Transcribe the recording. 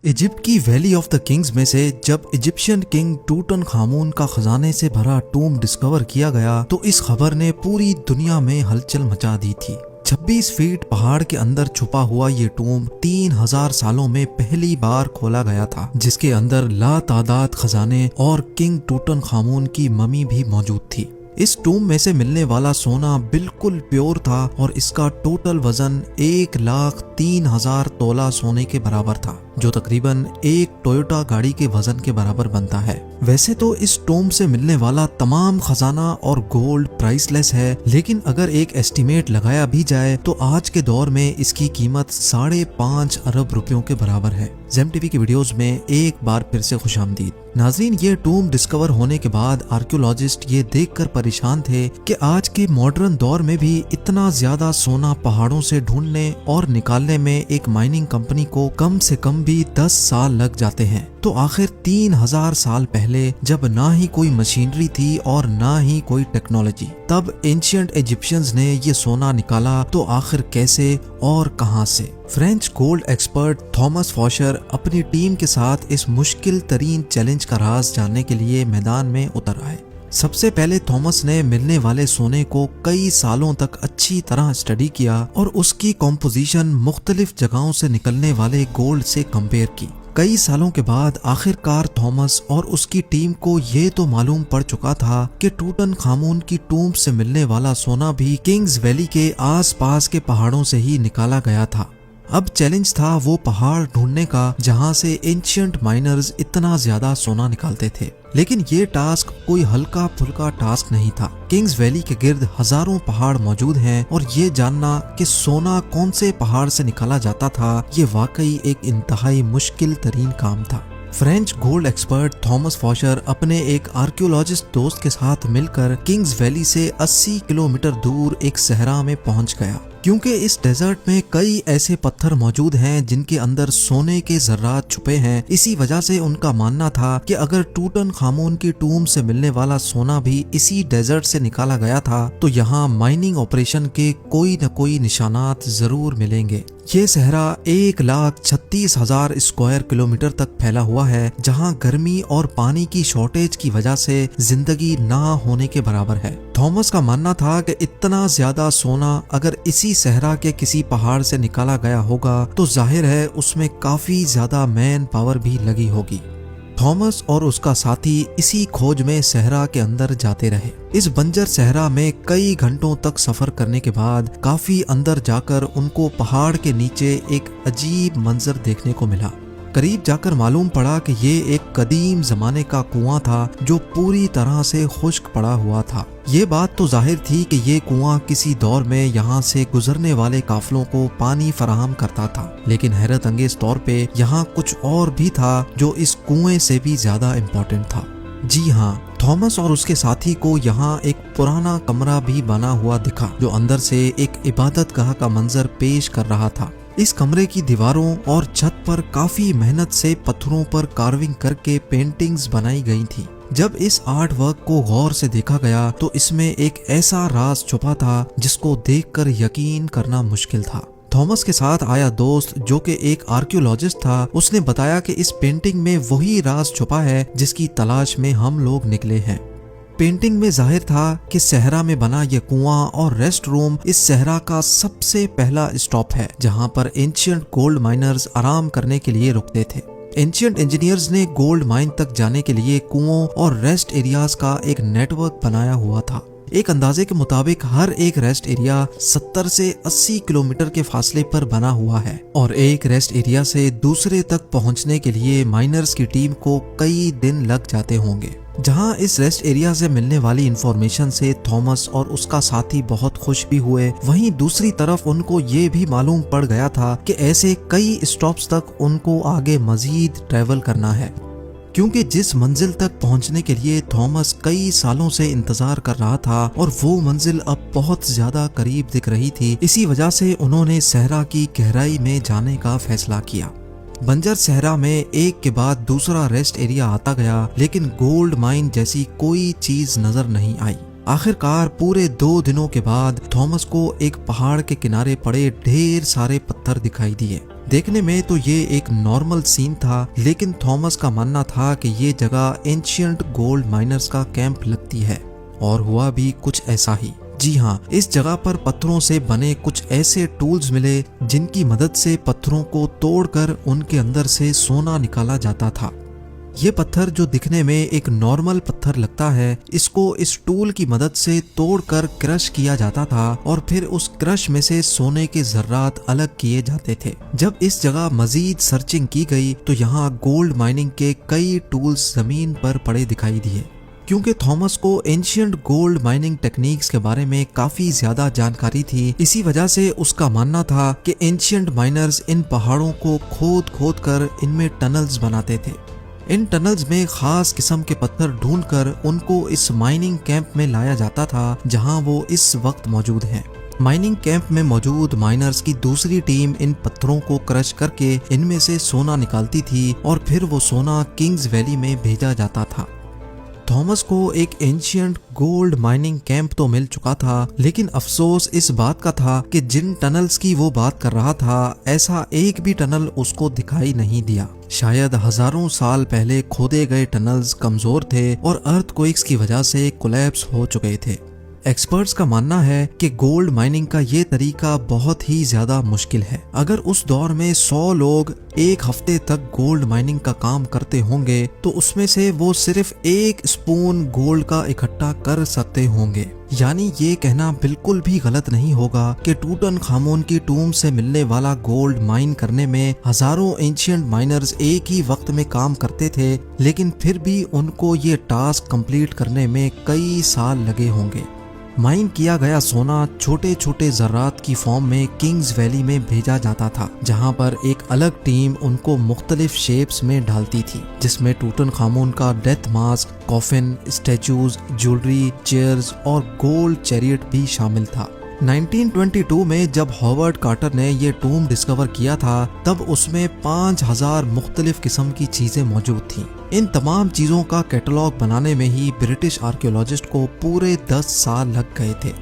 Egypt की valley of the Kings में से जब इजिप्शियन किंग टूटनखामुन का खजाने से भरा टूम डिस्कवर किया गया तो इस खबर ने पूरी दुनिया में हलचल मचा दी थी। 26 फीट पहाड़ के अंदर छुपा हुआ ये टूम 3000 सालों में पहली बार खोला गया था, जिसके अंदर लातादाद खजाने और किंग टूटनखामुन की ममी भी मौजूद थी। इस टूम में से मिलने वाला सोना बिल्कुल प्योर था और इसका टोटल वजन 1,03,000 तोला सोने के बराबर था, जो तकरीबन एक टोयोटा गाड़ी के वजन के बराबर बनता है। वैसे तो इस टूम से मिलने वाला तमाम खजाना और गोल्ड प्राइसलेस है, लेकिन अगर एक एस्टिमेट लगाया भी जाए तो आज के दौर में इसकी कीमत 5.5 अरब रुपयों के बराबर है। जेम टीवी की वीडियोस में एक बार फिर से खुशामदीद। नाज़रीन, ये टूम डिस्कवर होने के बाद आर्कियोलॉजिस्ट ये देखकर परेशान थे कि आज के मॉडर्न दौर में भी इतना ज्यादा सोना पहाड़ों से ढूंढने और निकालने में एक माइनिंग कंपनी को कम से कम भी 10 साल लग जाते हैं। तो आखिर 3000 साल पहले, जब ना ही कोई मशीनरी थी और ना ही कोई टेक्नोलॉजी, तब एंशिएंट इजिप्शियंस ने ये सोना निकाला तो आखिर कैसे और कहां से? फ्रेंच गोल्ड एक्सपर्ट थॉमस फॉशर अपनी टीम के साथ इस मुश्किल तरीन चैलेंज का राज जानने के लिए मैदान में उतर आए। सबसे पहले थॉमस ने मिलने वाले सोने को कई सालों तक अच्छी तरह स्टडी किया और उसकी कॉम्पोजिशन मुख्तलिफ जगहों से निकलने वाले गोल्ड से कंपेयर की। कई सालों के बाद आखिरकार थॉमस और उसकी टीम को ये तो मालूम पड़ चुका था कि टूटनखामुन की टूम से मिलने वाला सोना भी किंग्स वैली के आसपास के पहाड़ों से ही निकाला गया था। अब चैलेंज था वो पहाड़ ढूंढने का जहां से एंशिएंट माइनर्स इतना ज्यादा सोना निकालते थे। लेकिन ये टास्क कोई हल्का फुल्का टास्क नहीं था। किंग्स वैली के गिर्द हजारों पहाड़ मौजूद हैं और ये जानना कि सोना कौन से पहाड़ से निकाला जाता था, ये वाकई एक इंतहाई मुश्किल तरीन काम था। फ्रेंच गोल्ड एक्सपर्ट थॉमस फॉशर अपने एक आर्कियोलॉजिस्ट दोस्त के साथ मिलकर किंग्स वैली से 80 किलोमीटर दूर एक सहरा में पहुंच गया, क्योंकि इस डेजर्ट में कई ऐसे पत्थर मौजूद हैं जिनके अंदर सोने के जर्रात छुपे हैं। इसी वजह से उनका मानना था कि अगर टूटनखामुन की टूम से मिलने वाला सोना भी इसी डेजर्ट से निकाला गया था तो यहाँ माइनिंग ऑपरेशन के कोई न कोई निशानात जरूर मिलेंगे। ये सहरा 1,36,000 स्क्वायर किलोमीटर तक फैला हुआ है, जहाँ गर्मी और पानी की शॉर्टेज की वजह से जिंदगी ना होने के बराबर है। थॉमस का मानना था कि इतना ज्यादा सोना अगर इसी सहरा के किसी पहाड़ से निकाला गया होगा तो जाहिर है उसमें काफी ज्यादा मैन पावर भी लगी होगी। थॉमस और उसका साथी इसी खोज में सहरा के अंदर जाते रहे। इस बंजर सहरा में कई घंटों तक सफर करने के बाद काफी अंदर जाकर उनको पहाड़ के नीचे एक अजीब मंजर देखने को मिला। करीब जाकर मालूम पड़ा कि ये एक कदीम जमाने का कुआं था जो पूरी तरह से खुश्क पड़ा हुआ था। ये बात तो जाहिर थी कि ये कुआं किसी दौर में यहाँ से गुजरने वाले काफिलों को पानी फराहम करता था, लेकिन हैरत अंगेज तौर पे यहाँ कुछ और भी था जो इस कुएं से भी ज्यादा इम्पोर्टेंट था। जी हाँ, थॉमस और उसके साथी को यहाँ एक पुराना कमरा भी बना हुआ दिखा जो अंदर से एक इबादतगाह का मंजर पेश कर रहा था। इस कमरे की दीवारों और छत पर काफी मेहनत से पत्थरों पर कार्विंग करके पेंटिंग्स बनाई गई थी। जब इस आर्ट वर्क को गौर से देखा गया तो इसमें एक ऐसा राज छुपा था जिसको देखकर यकीन करना मुश्किल था। थॉमस के साथ आया दोस्त जो कि एक आर्कियोलॉजिस्ट था, उसने बताया कि इस पेंटिंग में वही राज छुपा है जिसकी तलाश में हम लोग निकले हैं। पेंटिंग में जाहिर था कि सहरा में बना यह कुआं और रेस्ट रूम इस सहरा का सबसे पहला स्टॉप है, जहां पर एंशिएंट गोल्ड माइनर्स आराम करने के लिए रुकते थे। एंशिएंट इंजीनियर्स ने गोल्ड माइन तक जाने के लिए कुओं और रेस्ट एरियाज का एक नेटवर्क बनाया हुआ था। एक अंदाजे के मुताबिक हर एक रेस्ट एरिया 70 से 80 किलोमीटर के फासले पर बना हुआ है और एक रेस्ट एरिया से दूसरे तक पहुंचने के लिए माइनर्स की टीम को कई दिन लग जाते होंगे। जहां इस रेस्ट एरिया से मिलने वाली इंफॉर्मेशन से थॉमस और उसका साथी बहुत खुश भी हुए, वहीं दूसरी तरफ उनको ये भी मालूम पड़ गया था कि ऐसे कई स्टॉप्स तक उनको आगे मजीद ट्रैवल करना है, क्योंकि जिस मंजिल तक पहुंचने के लिए थॉमस कई सालों से इंतजार कर रहा था और वो मंजिल अब बहुत ज्यादा करीब दिख रही थी। इसी वजह से उन्होंने सहरा की गहराई में जाने का फैसला किया। बंजर सहरा में एक के बाद दूसरा रेस्ट एरिया आता गया, लेकिन गोल्ड माइन जैसी कोई चीज नजर नहीं आई। आखिरकार पूरे 2 दिनों के बाद थॉमस को एक पहाड़ के किनारे पड़े ढेर सारे पत्थर दिखाई दिए। देखने में तो ये एक नॉर्मल सीन था, लेकिन थॉमस का मानना था कि ये जगह एंशियंट गोल्ड माइनर्स का कैंप लगती है। और हुआ भी कुछ ऐसा ही। जी हाँ, इस जगह पर पत्थरों से बने कुछ ऐसे टूल्स मिले जिनकी मदद से पत्थरों को तोड़कर उनके अंदर से सोना निकाला जाता था। ये पत्थर जो दिखने में एक नॉर्मल पत्थर लगता है, इसको इस टूल की मदद से तोड़कर क्रश किया जाता था और फिर उस क्रश में से सोने के जर्रात अलग किए जाते थे। जब इस जगह मजीद सर्चिंग की गई तो यहाँ गोल्ड माइनिंग के कई टूल्स जमीन पर पड़े दिखाई दिए। क्योंकि थॉमस को एंशियंट गोल्ड माइनिंग टेक्निक्स के बारे में काफी ज्यादा जानकारी थी, इसी वजह से उसका मानना था कि एंशियंट माइनर्स इन पहाड़ों को खोद खोद कर इनमें टनल्स बनाते थे। इन टनल्स में खास किस्म के पत्थर ढूंढकर उनको इस माइनिंग कैंप में लाया जाता था, जहां वो इस वक्त मौजूद हैं। माइनिंग कैंप में मौजूद माइनर्स की दूसरी टीम इन पत्थरों को क्रश करके इनमें से सोना निकालती थी और फिर वो सोना किंग्स वैली में भेजा जाता था। थॉमस को एक एंशियंट गोल्ड माइनिंग कैंप तो मिल चुका था, लेकिन अफसोस इस बात का था कि जिन टनल्स की वो बात कर रहा था, ऐसा एक भी टनल उसको दिखाई नहीं दिया। शायद हजारों साल पहले खोदे गए टनल्स कमजोर थे और अर्थक्वेक्स की वजह से कोलैप्स हो चुके थे। एक्सपर्ट्स का मानना है कि गोल्ड माइनिंग का ये तरीका बहुत ही ज्यादा मुश्किल है। अगर उस दौर में 100 लोग एक हफ्ते तक गोल्ड माइनिंग का काम करते होंगे तो उसमें से वो सिर्फ 1 स्पून गोल्ड का इकट्ठा कर सकते होंगे। यानी ये कहना बिल्कुल भी गलत नहीं होगा कि टूटनखामुन की टूम से मिलने वाला गोल्ड माइन करने में हजारों एंशियंट माइनर्स एक ही वक्त में काम करते थे, लेकिन फिर भी उनको ये टास्क कंप्लीट करने में कई साल लगे होंगे। माइन किया गया सोना छोटे छोटे जर्रात की फॉर्म में किंग्स वैली में भेजा जाता था, जहां पर एक अलग टीम उनको मुख्तलिफ शेप्स में डालती थी, जिसमें टूटनखामुन का death mask, coffin, statues, jewellery, chairs और गोल्ड चैरियट भी शामिल था। 1922 में जब हॉवर्ड कार्टर ने ये टूम डिस्कवर किया था, तब उसमें 5000 मुख्तलिफ किस्म की चीजें मौजूद थीं। इन तमाम चीजों का कैटलॉग बनाने में ही ब्रिटिश आर्कियोलॉजिस्ट को पूरे 10 साल लग गए थे।